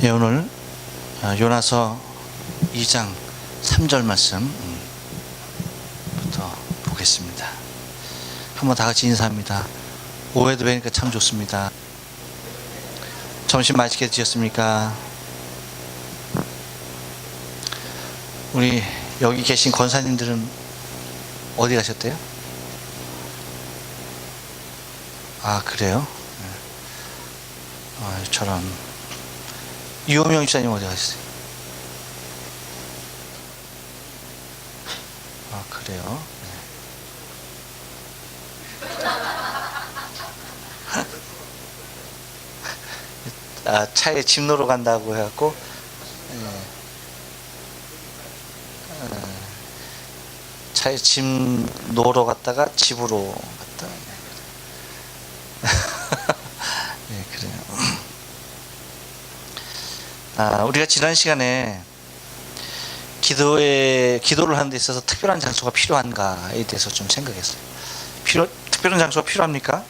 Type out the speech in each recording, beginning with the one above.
예, 오늘 요나서 2장 3절 말씀부터 보겠습니다. 한번 다 같이 인사합니다. 오후에도 뵈니까 참 좋습니다. 점심 맛있게 드셨습니까? 우리 여기 계신 권사님들은 어디 가셨대요? 아, 그래요? 저런 유호명 집사님 어디 가셨어요? 아, 그래요? 차에 짐 놓으러 간다고 해갖고, 차에 짐 놓으러 갔다가 집으로 갔다. 네, 그래요. 우리가 지난 시간에 기도를 하는 데 있어서 특별한 장소가 필요한가에 대해서 좀 생각했어요. 특별한 장소가 필요합니까?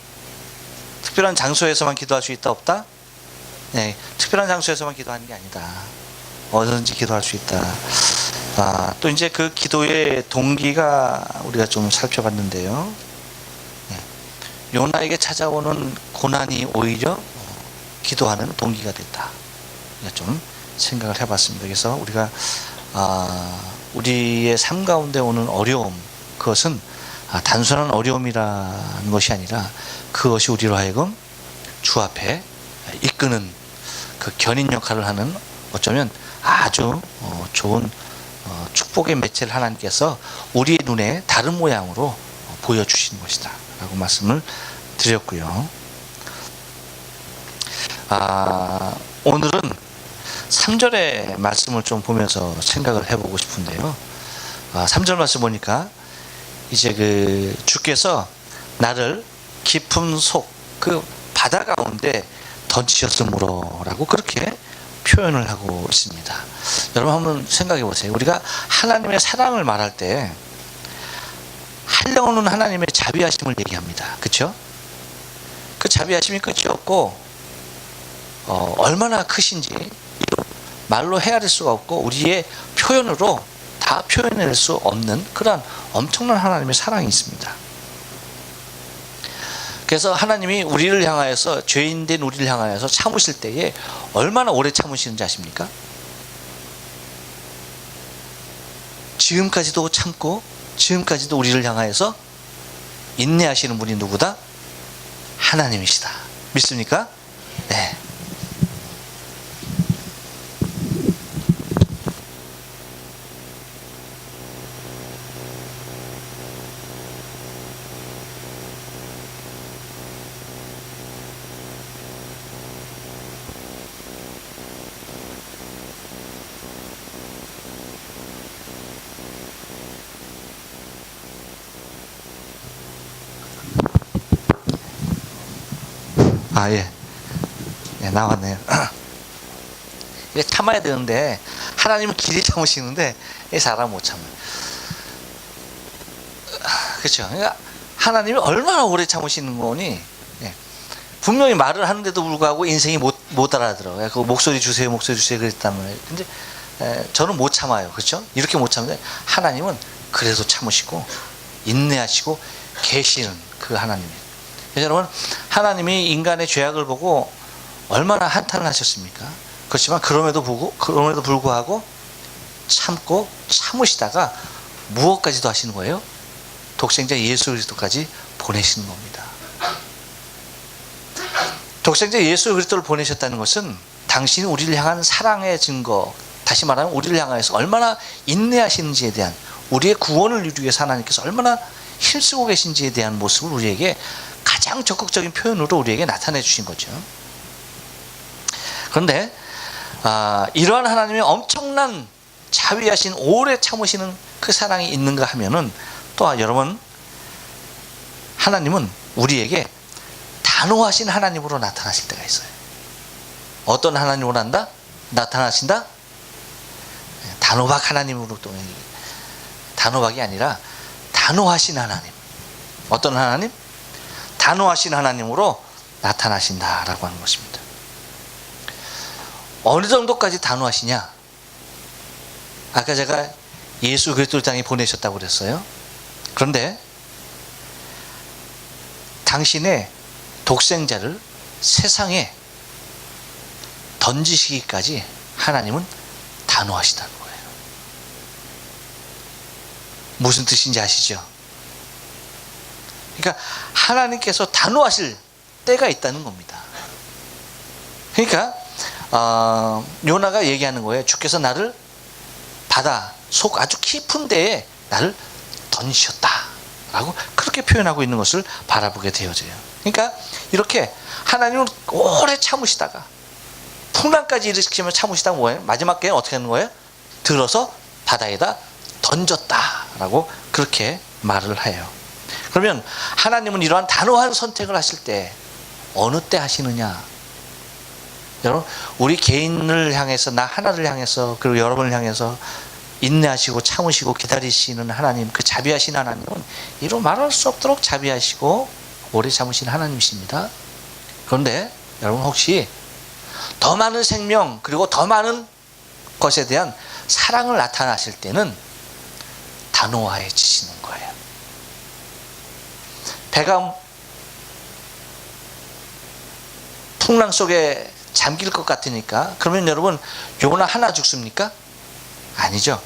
특별한 장소에서만 기도할 수 있다, 없다? 네, 특별한 장소에서만 기도하는 게 아니다. 어디든지 기도할 수 있다. 또 이제 그 기도의 동기가 우리가 좀 살펴봤는데요. 네, 요나에게 찾아오는 고난이 오히려 기도하는 동기가 됐다. 좀 생각을 해봤습니다. 그래서 우리가 우리의 삶 가운데 오는 어려움, 그것은 단순한 어려움이라는 것이 아니라 그것이 우리로 하여금 주 앞에 이끄는 그 견인 역할을 하는, 어쩌면 아주 좋은 축복의 매체를 하나님께서 우리의 눈에 다른 모양으로 보여주시는 것이다 라고 말씀을 드렸고요. 오늘은 3절의 말씀을 좀 보면서 생각을 해보고 싶은데요. 3절 말씀 보니까 이제 주께서 나를 깊은 속, 그 바다 가운데 던지셨으므로 라고 그렇게 표현을 하고 있습니다. 여러분 한번 생각해 보세요. 우리가 하나님의 사랑을 말할 때 한량없는 하나님의 자비하심을 얘기합니다. 그렇죠? 그 자비하심이 끝이 없고 얼마나 크신지 말로 헤아릴 수가 없고 우리의 표현으로 다 표현할 수 없는 그런 엄청난 하나님의 사랑이 있습니다. 그래서 하나님이 우리를 향하여서, 죄인된 우리를 향하여서 참으실 때에 얼마나 오래 참으시는지 아십니까? 지금까지도 참고 지금까지도 우리를 향하여서 인내하시는 분이 누구다? 하나님이시다. 믿습니까? 네. 예, 나왔네요. 이게 참아야 되는데 하나님은 길이 참으시는데 사람 못 참아요. 그렇죠? 그러니까 하나님이 얼마나 오래 참으시는 거니? 분명히 말을 하는데도 불구하고 인생이 못 알아들어요. 그 목소리 주세요, 목소리 주세요 그랬단 말이에요. 근데 저는 못 참아요. 그렇죠? 이렇게 못 참는데 하나님은 그래도 참으시고 인내하시고 계시는 그 하나님이에요. 여러분, 하나님이 인간의 죄악을 보고 얼마나 한탄을 하셨습니까? 그렇지만 그럼에도 불구하고 참고 참으시다가 무엇까지도 하시는 거예요? 독생자 예수 그리스도까지 보내시는 겁니다. 독생자 예수 그리스도를 보내셨다는 것은 당신이 우리를 향한 사랑의 증거, 다시 말하면 우리를 향하여서 얼마나 인내하시는지에 대한, 우리의 구원을 이루기 위해서 하나님께서 얼마나 힘쓰고 계신지에 대한 모습을 우리에게 가장 적극적인 표현으로 우리에게 나타내 주신 거죠. 그런데 이러한 하나님의 엄청난 자비하신, 오래 참으시는 그 사랑이 있는가 하면은, 또 여러분, 하나님은 우리에게 단호하신 하나님으로 나타나실 때가 있어요. 어떤 하나님으로 나타나신다? 단호박 하나님으로, 또 단호박이 아니라 단호하신 하나님. 어떤 하나님? 단호하신 하나님으로 나타나신다라고 하는 것입니다. 어느 정도까지 단호하시냐? 아까 제가 예수 그리스도를 땅에 보내셨다고 그랬어요. 그런데 당신의 독생자를 세상에 던지시기까지 하나님은 단호하시다는 거예요. 무슨 뜻인지 아시죠? 그러니까 하나님께서 단호하실 때가 있다는 겁니다. 그러니까 요나가 얘기하는 거예요. 주께서 나를 바다 속 아주 깊은 데에 나를 던지셨다라고 그렇게 표현하고 있는 것을 바라보게 되어져요. 그러니까 이렇게 하나님은 오래 참으시다가 풍랑까지 일으키면 참으시다가 뭐예요? 마지막 때는 어떻게 하는 거예요? 들어서 바다에다 던졌다라고 그렇게 말을 해요. 그러면 하나님은 이러한 단호한 선택을 하실 때 어느 때 하시느냐? 여러분, 우리 개인을 향해서, 나 하나를 향해서, 그리고 여러분을 향해서 인내하시고 참으시고 기다리시는 하나님, 그 자비하신 하나님은 이루 말할 수 없도록 자비하시고 오래 참으신 하나님이십니다. 그런데 여러분, 혹시 더 많은 생명 그리고 더 많은 것에 대한 사랑을 나타나실 때는 단호해지시는 거예요. 배가 풍랑 속에 잠길 것 같으니까, 그러면 여러분 요나 하나 죽습니까? 아니죠.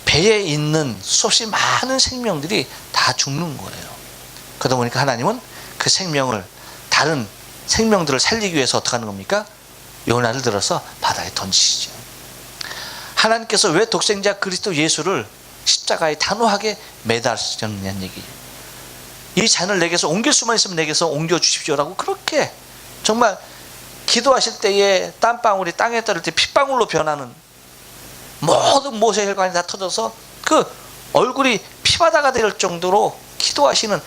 배에 있는 수없이 많은 생명들이 다 죽는 거예요. 그러다 보니까 하나님은 그 생명을, 다른 생명들을 살리기 위해서 어떻게 하는 겁니까? 요나를 들어서 바다에 던지시죠. 하나님께서 왜 독생자 그리스도 예수를 십자가에 단호하게 매달으셨냐는 얘기예요. 이 잔을 내게서 옮길 수만 있으면 내게서 옮겨 주십시오라고 그렇게 정말 기도하실 때에 땀방울이 땅에 떨어질 때 핏방울로 변하는 모든 모세 혈관이 다 터져서 그 얼굴이 피바다가 될 정도로 기도하시는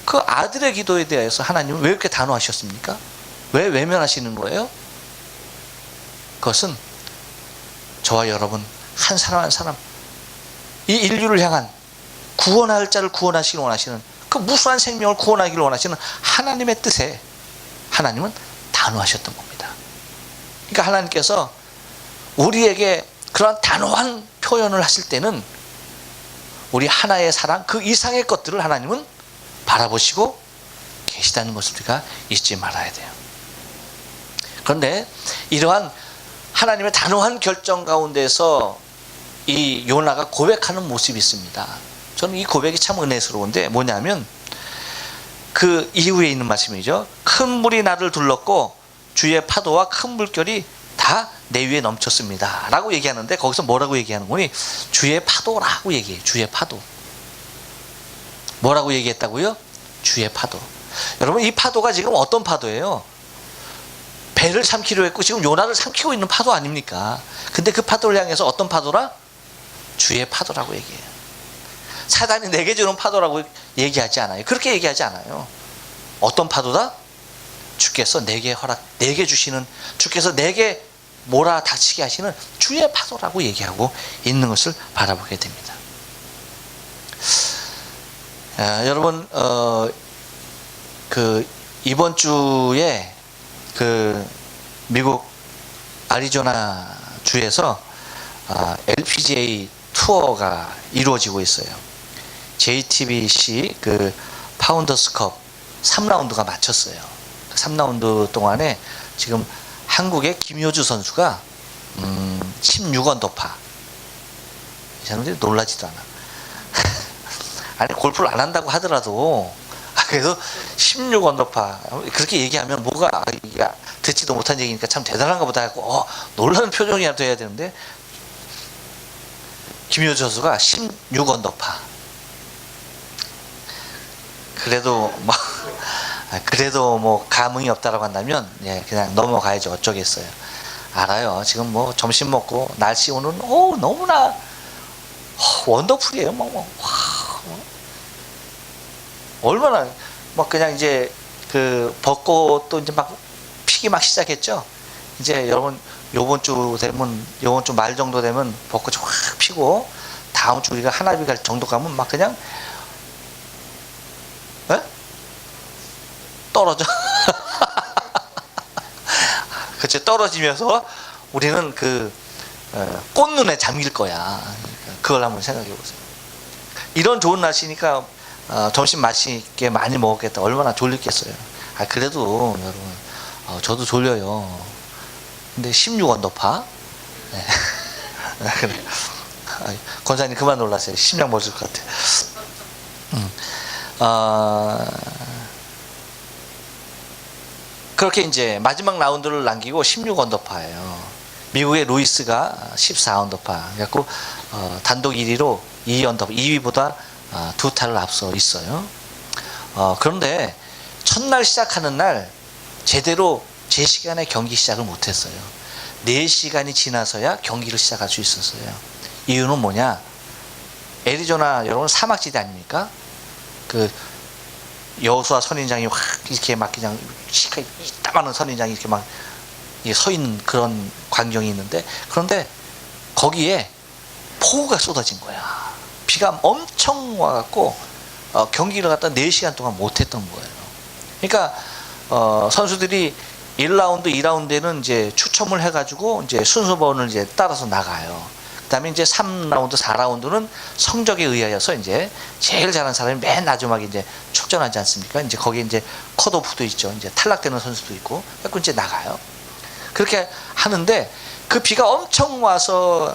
그 아들의 기도에 대해서 하나님은 왜 이렇게 단호하셨습니까? 왜 외면하시는 거예요? 그것은 저와 여러분 한 사람 한 사람, 이 인류를 향한 구원할 자를 구원하시길 원하시는, 그 무수한 생명을 구원하기를 원하시는 하나님의 뜻에 하나님은 단호하셨던 겁니다. 그러니까 하나님께서 우리에게 그런 단호한 표현을 하실 때는 우리 하나의 사랑, 그 이상의 것들을 하나님은 바라보시고 계시다는 것을 우리가 잊지 말아야 돼요. 그런데 이러한 하나님의 단호한 결정 가운데서 이 요나가 고백하는 모습이 있습니다. 저는 이 고백이 참 은혜스러운데, 뭐냐면 그 이후에 있는 말씀이죠. 큰 물이 나를 둘렀고 주의 파도와 큰 물결이 다 내 위에 넘쳤습니다 라고 얘기하는데, 거기서 뭐라고 얘기하는 거니? 주의 파도라고 얘기해요. 주의 파도. 뭐라고 얘기했다고요? 주의 파도. 여러분, 이 파도가 지금 어떤 파도예요? 배를 삼키려 했고 지금 요나를 삼키고 있는 파도 아닙니까? 근데 그 파도를 향해서 어떤 파도라? 주의 파도라고 얘기해요. 사단이 내게 주는 파도라고 얘기하지 않아요. 그렇게 얘기하지 않아요. 어떤 파도다? 주께서 내게 내게 주시는, 주께서 내게 몰아닥치게 하시는 주의 파도라고 얘기하고 있는 것을 바라보게 됩니다. 여러분, 그 이번 주에 그 미국 아리조나 주에서 LPGA 투어가 이루어지고 있어요. JTBC 그 파운더스컵 3라운드가 마쳤어요. 3라운드 동안에 지금 한국의 김효주 선수가 16언더파. 이 사람들이 놀라지도 않아. 아니, 골프를 안 한다고 하더라도 그래서 16언더파 그렇게 얘기하면 뭐가 듣지도 못한 얘기니까 참 대단한가 보다 하고 놀라는 표정이라도 해야 되는데, 김효주 선수가 16언더파. 그래도 뭐 감흥이 없다라고 한다면 그냥 넘어가야지 어쩌겠어요. 알아요. 지금 뭐 점심 먹고 날씨 오늘은 너무나 원더풀이에요. 얼마나 막 그냥 이제 그 벚꽃도 이제 막 피기 막 시작했죠. 이제 여러분 요번 주 말 정도 되면 벚꽃이 확 피고 다음 주 우리가 하나비 갈 정도 가면 막 그냥 떨어져. 그치, 떨어지면서 우리는 그 꽃눈에 잠길 거야. 그걸 한번 생각해 보세요. 이런 좋은 날씨니까 점심 맛있게 많이 먹었겠다. 얼마나 졸리겠어요. 그래도 여러분 저도 졸려요. 근데 16언더파. 네. 그래. 권사님 그만 놀라세요. 심장 멎을 것 같아. 그렇게 이제 마지막 라운드를 남기고 16언더파예요. 미국의 루이스가 14언더파. 그래갖고 단독 1위로 2언더파, 2위보다 2타를 앞서 있어요. 그런데 첫날 시작하는 날 제대로 제 시간에 경기 시작을 못했어요. 4시간이 지나서야 경기를 시작할 수 있었어요. 이유는 뭐냐? 애리조나 여러분 사막지대 아닙니까? 그 여호수아 선인장이 확 이렇게 막 그냥 이따만한 선인장이 이렇게 막 서 있는 그런 광경이 있는데, 그런데 거기에 폭우가 쏟아진 거야. 비가 엄청 와갖고 경기를 갖다 4시간 동안 못했던 거예요. 그러니까 선수들이 1라운드, 2라운드에는 이제 추첨을 해가지고 이제 순서번을 이제 따라서 나가요. 그다음에 이제 3라운드, 4라운드는 성적에 의하여서 이제 제일 잘하는 사람이 맨 마지막에 이제 출전하지 않습니까? 이제 거기에 이제 컷오프도 있죠. 이제 탈락되는 선수도 있고, 그래서 이제 나가요. 그렇게 하는데 그 비가 엄청 와서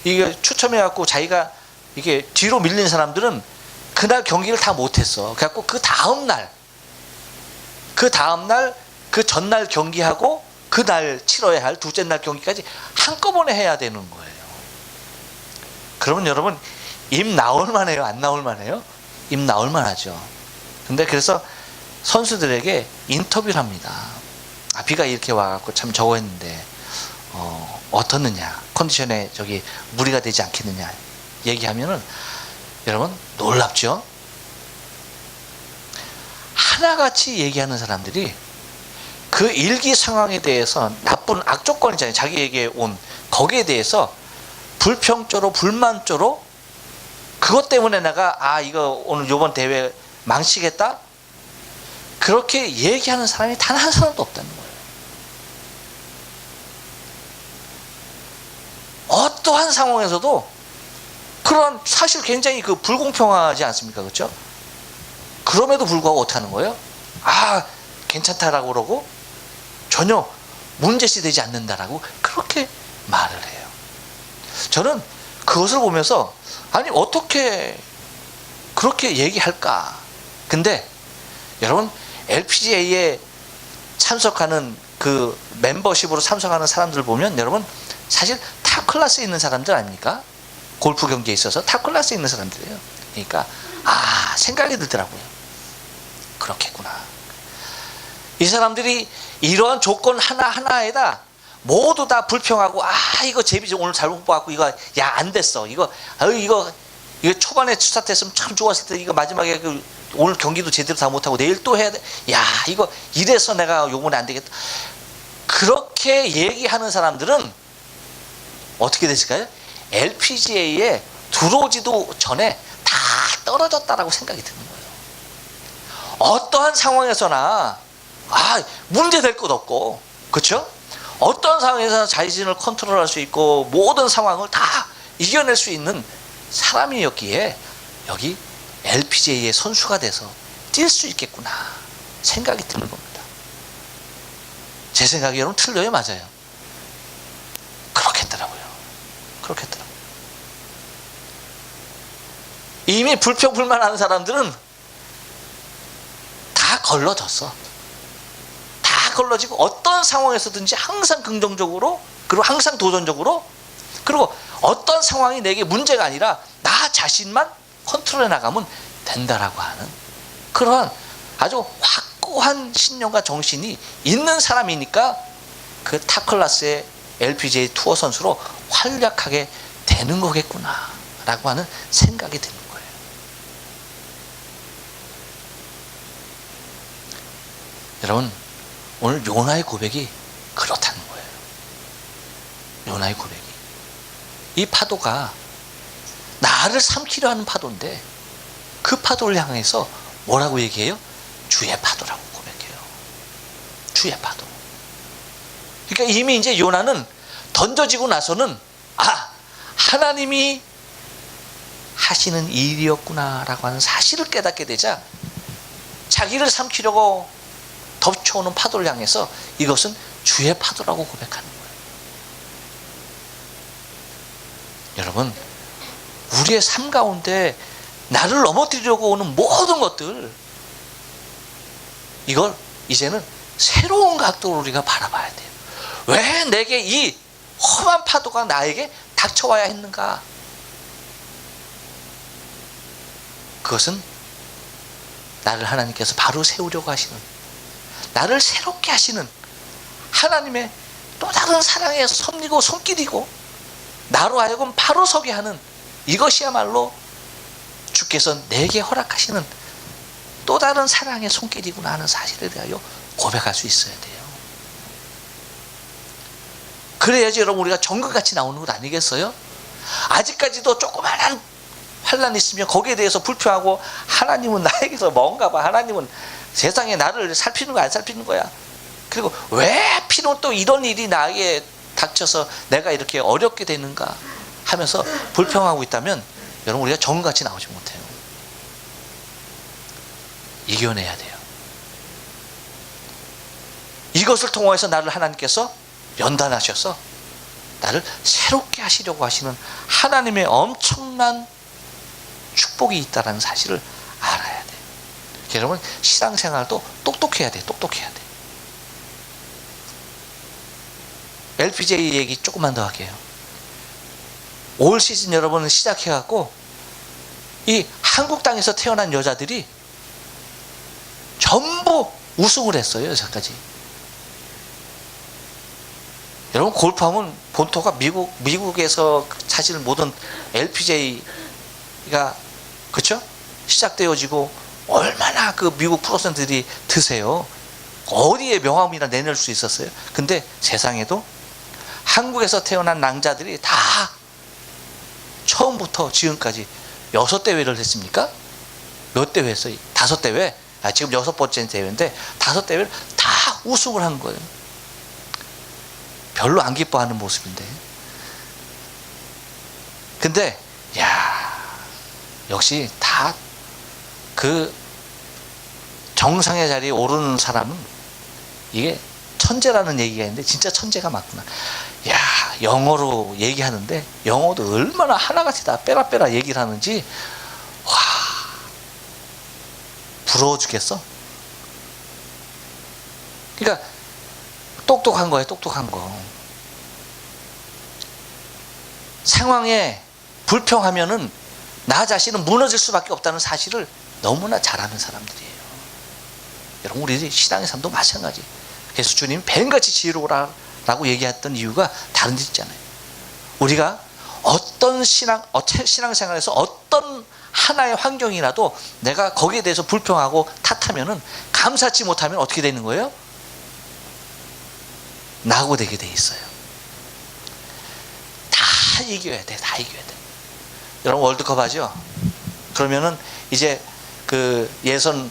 이게 추첨해갖고 자기가 이게 뒤로 밀린 사람들은 그날 경기를 다 못했어. 그래갖고 그 다음날 그 전날 경기하고 그날 치러야 할 둘째 날 경기까지 한꺼번에 해야 되는 거예요. 그러면 여러분 입 나올 만해요? 안 나올 만해요? 입 나올 만하죠. 근데 그래서 선수들에게 인터뷰를 합니다. 비가 이렇게 와갖고 참 저거 했는데 어떻느냐, 컨디션에 저기 무리가 되지 않겠느냐 얘기하면은 여러분 놀랍죠? 하나같이 얘기하는 사람들이 그 일기 상황에 대해서 나쁜 악조건이잖아요. 자기에게 온 거기에 대해서 불평조로 불만조로 그것 때문에 내가 이거 오늘 요번 대회 망치겠다 그렇게 얘기하는 사람이 단 한 사람도 없다는 거예요. 어떠한 상황에서도 그런 사실 굉장히 그 불공평하지 않습니까? 그렇죠? 그럼에도 불구하고 어떻게 하는 거예요? 괜찮다라고 그러고 전혀 문제시 되지 않는다라고 그렇게 말을 해요. 저는 그것을 보면서 아니 어떻게 그렇게 얘기할까? 근데 여러분 LPGA에 참석하는 그 멤버십으로 참석하는 사람들 보면 여러분 사실 탑 클래스에 있는 사람들 아닙니까? 골프 경기에 있어서 탑 클래스에 있는 사람들이에요. 그러니까 생각이 들더라고요. 그렇겠구나. 이 사람들이 이러한 조건 하나하나에다 모두 다 불평하고 이거 제비 오늘 잘못 봐갖고 이거 안 됐어. 이거 초반에 스타트했으면 참 좋았을 때 이거 마지막에 오늘 경기도 제대로 다 못하고 내일 또 해야 돼. 이거 이래서 내가 요번에 안 되겠다. 그렇게 얘기하는 사람들은 어떻게 됐을까요? LPGA에 들어오지도 전에 다 떨어졌다라고 생각이 드는 거예요. 어떠한 상황에서나 문제될 것 없고, 그렇죠? 어떤 상황에서나 자신을 컨트롤할 수 있고 모든 상황을 다 이겨낼 수 있는 사람이었기에 여기 LPGA의 선수가 돼서 뛸 수 있겠구나 생각이 드는 겁니다. 제 생각이 여러분 틀려요? 맞아요? 그렇겠더라고요. 이미 불평불만하는 사람들은 다 걸러졌어. 다 걸러지고 어떤 상황에서든지 항상 긍정적으로 그리고 항상 도전적으로 그리고 어떤 상황이 내게 문제가 아니라 나 자신만 컨트롤해 나가면 된다라고 하는 그러한 아주 확고한 신념과 정신이 있는 사람이니까 그 탑클래스의 LPGA 투어 선수로 활약하게 되는 거겠구나 라고 하는 생각이 드는 거예요. 여러분 오늘 요나의 고백이 그렇다는 거예요. 요나의 고백이 이 파도가 나를 삼키려 하는 파도인데 그 파도를 향해서 뭐라고 얘기해요? 주의 파도라고 고백해요. 주의 파도. 그러니까 이미 이제 요나는 던져지고 나서는 하나님이 하시는 일이었구나라고 하는 사실을 깨닫게 되자 자기를 삼키려고 덮쳐오는 파도를 향해서 이것은 주의 파도라고 고백하는 거예요. 여러분, 우리의 삶 가운데 나를 넘어뜨리려고 오는 모든 것들, 이걸 이제는 새로운 각도로 우리가 바라봐야 돼요. 왜 내게 이 험한 파도가 나에게 닥쳐와야 했는가? 그것은 나를 하나님께서 바로 세우려고 하시는, 나를 새롭게 하시는 하나님의 또 다른 사랑의 섭리고 손길이고, 나로 하여금 바로 서게 하는, 이것이야말로 주께서 내게 허락하시는 또 다른 사랑의 손길이구나 하는 사실에 대하여 고백할 수 있어야 돼요. 그래야지 여러분 우리가 정글같이 나오는 것 아니겠어요? 아직까지도 조그마한 환란이 있으면 거기에 대해서 불평하고, 하나님은 나에게서 먼가 봐, 하나님은 세상에 나를 살피는 거야 안 살피는 거야, 그리고 왜 필요 또 이런 일이 나에게 닥쳐서 내가 이렇게 어렵게 되는가 하면서 불평하고 있다면 여러분 우리가 정글같이 나오지 못해요. 이겨내야 돼요. 이것을 통해서 나를 하나님께서 연단하셔서 나를 새롭게 하시려고 하시는 하나님의 엄청난 축복이 있다는 사실을 알아야 돼요. 여러분 신앙생활도 똑똑해야 돼요. 똑똑해야 돼요. LPGA 얘기 조금만 더 할게요. 올 시즌 여러분 시작해갖고 이 한국 땅에서 태어난 여자들이 전부 우승을 했어요. 여기까지. 여러분 골프하면 본토가 미국에서 사실 모든 LPGA가 그렇죠? 시작되어지고 얼마나 그 미국 프로선수들이 드세요. 어디에 명함이나 내낼 수 있었어요. 근데 세상에도 한국에서 태어난 낭자들이 다 처음부터 지금까지 6대회를 했습니까? 몇 대회 했어요? 5대회. 지금 6번째 대회인데 5대회를 다 우승을 한 거예요. 별로 안 기뻐하는 모습인데. 근데 역시 다 그 정상의 자리에 오르는 사람은 이게 천재라는 얘기가 있는데 진짜 천재가 맞구나. 영어로 얘기하는데 영어도 얼마나 하나같이 다 빼라빼라 얘기를 하는지 부러워 죽겠어. 그러니까 똑똑한 거예요. 똑똑한 거. 상황에 불평하면은 나 자신은 무너질 수밖에 없다는 사실을 너무나 잘 아는 사람들이에요. 여러분 우리 신앙의 삶도 마찬가지. 그래서 주님 뱀같이 지혜로우라고 얘기했던 이유가 다른 데 있잖아요. 우리가 어떤 신앙생활에서 어떤 하나의 환경이라도 내가 거기에 대해서 불평하고 탓하면은 감사치 못하면 어떻게 되는 거예요? 낙오되게 돼 있어요. 다 이겨야 돼. 다 이겨야 돼. 여러분 월드컵 하죠? 그러면은 이제 그 예선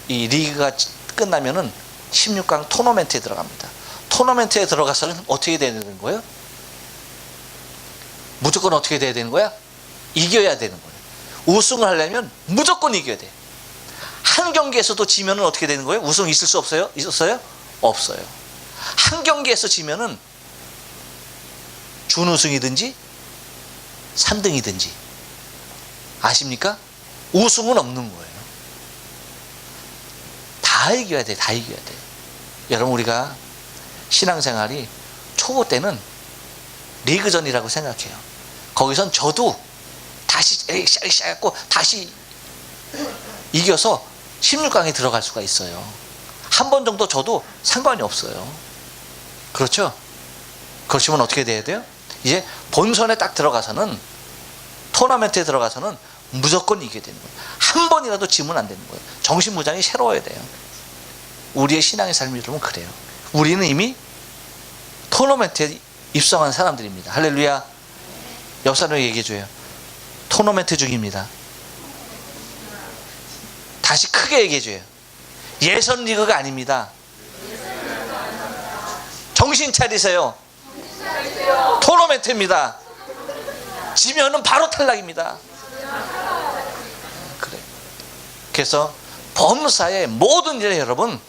이 리그가 끝나면은 16강 토너멘트에 들어갑니다. 토너멘트에 들어가서는 어떻게 되는 거예요? 무조건 어떻게 돼야 되는 거야? 이겨야 되는 거예요. 우승을 하려면 무조건 이겨야 돼. 한 경기에서도 지면은 어떻게 되는 거예요? 우승 있을 수 없어요? 있었어요? 없어요. 한 경기에서 지면은 준우승이든지 3등이든지 아십니까? 우승은 없는 거예요. 다 이겨야 돼. 다 이겨야 돼. 여러분 우리가 신앙생활이 초보 때는 리그전이라고 생각해요. 거기선 저도 다시 해갖고 다시 이겨서 16강에 들어갈 수가 있어요. 한 번 정도 저도 상관이 없어요. 그렇죠? 그렇지만 어떻게 돼야 돼요? 이제 본선에 딱 들어가서는, 토너멘트에 들어가서는 무조건 이겨야 되는 거예요. 한 번이라도 지면 안 되는 거예요. 정신무장이 새로워야 돼요. 우리의 신앙의 삶이 여러분 그래요. 우리는 이미 토너멘트에 입성한 사람들입니다. 할렐루야. 옆 사람에게 얘기해줘요. 토너멘트 중입니다. 다시 크게 얘기해줘요. 예선 리그가 아닙니다. 정신 차리세요. 토너멘트입니다. 지면은 바로 탈락입니다. 그래. 그래서 범사의 모든 일에 여러분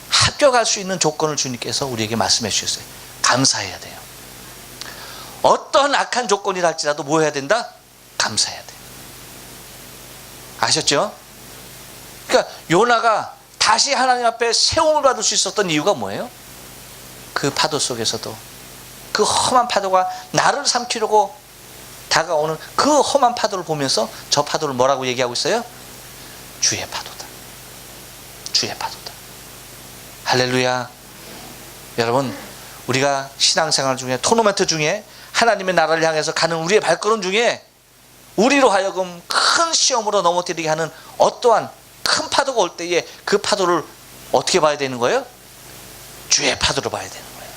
합격할 수 있는 조건을 주님께서 우리에게 말씀해 주셨어요. 감사해야 돼요. 어떤 악한 조건이라 할지라도 뭐 해야 된다? 감사해야 돼요. 아셨죠? 그러니까 요나가 다시 하나님 앞에 세움을 받을 수 있었던 이유가 뭐예요? 그 파도 속에서도 그 험한 파도가 나를 삼키려고 다가오는 그 험한 파도를 보면서 저 파도를 뭐라고 얘기하고 있어요? 주의 파도다. 주의 파도다. 할렐루야. 여러분, 우리가 신앙생활 중에 토너먼트 중에 하나님의 나라를 향해서 가는 우리의 발걸음 중에 우리로 하여금 큰 시험으로 넘어뜨리게 하는 어떠한 큰 파도가 올 때에 그 파도를 어떻게 봐야 되는 거예요? 주의 파도로 봐야 되는 거예요.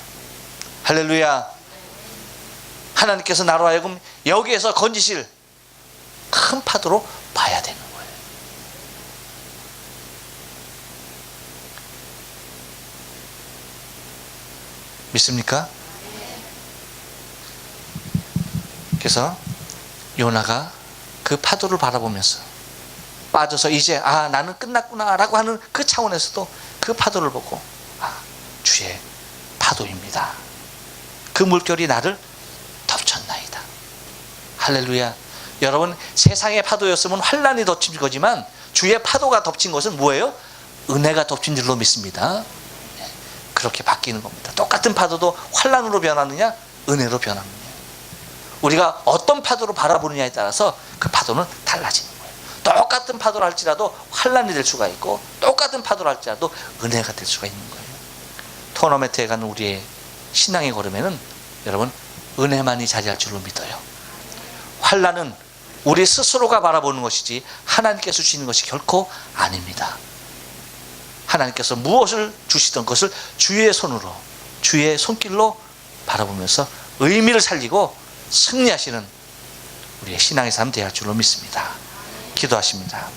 할렐루야. 하나님께서 나로 하여금 여기에서 건지실 큰 파도로 봐야 되는 거예요. 믿습니까? 그래서 요나가 그 파도를 바라보면서 빠져서 이제 나는 끝났구나 라고 하는 그 차원에서도 그 파도를 보고 주의 파도입니다. 그 물결이 나를 덮쳤나이다. 할렐루야. 여러분, 세상의 파도였으면 환란이 덮친 거지만 주의 파도가 덮친 것은 뭐예요? 은혜가 덮친 줄로 믿습니다. 그렇게 바뀌는 겁니다. 똑같은 파도도 환란으로 변하느냐 은혜로 변하느냐, 우리가 어떤 파도로 바라보느냐에 따라서 그 파도는 달라지는 거예요. 똑같은 파도를 할지라도 환란이 될 수가 있고 똑같은 파도를 할지라도 은혜가 될 수가 있는 거예요. 토너멘트에 가는 우리의 신앙의 걸음에는 여러분 은혜만이 자리할 줄로 믿어요. 환란은 우리 스스로가 바라보는 것이지 하나님께서 주시는 것이 결코 아닙니다. 하나님께서 무엇을 주시던 것을 주의 손으로, 주의 손길로 바라보면서 의미를 살리고 승리하시는 우리의 신앙의 삶 되어야 할 줄로 믿습니다. 기도하십니다.